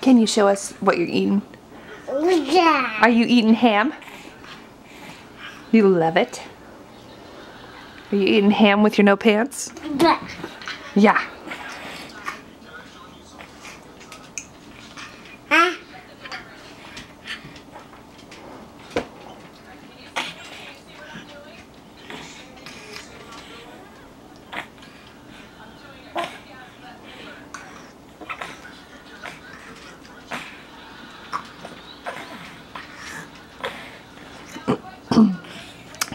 Can you show us what you're eating? Yeah. Are you eating ham? You love it. Are you eating ham with your no pants? Yeah.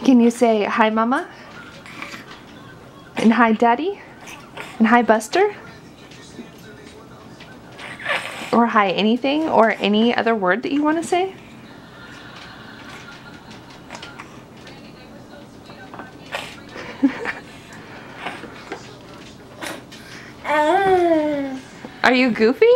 Can you say hi, Mama? And hi, Daddy? And hi, Buster? Or hi, anything? Or any other word that you want to say? Are you goofy?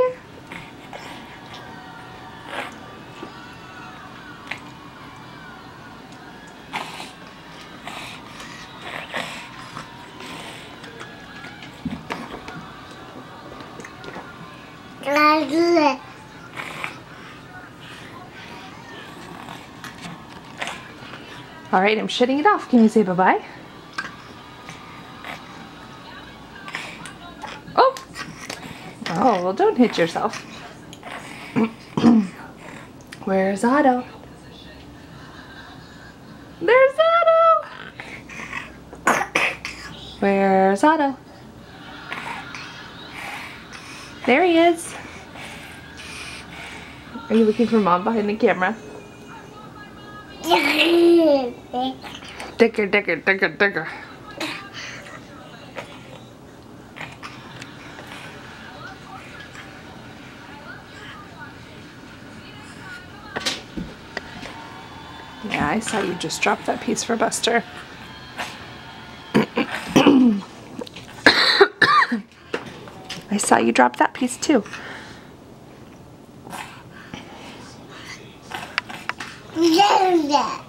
All right, I'm shutting it off. Can you say bye-bye? Oh! Oh, well, don't hit yourself. Where's Otto? There's Otto! Where's Otto? There he is. Are you looking for Mom behind the camera? Dicker, dicker, dicker, dicker. Yeah, I saw you just drop that piece for Buster. I saw you drop that piece too. Yeah.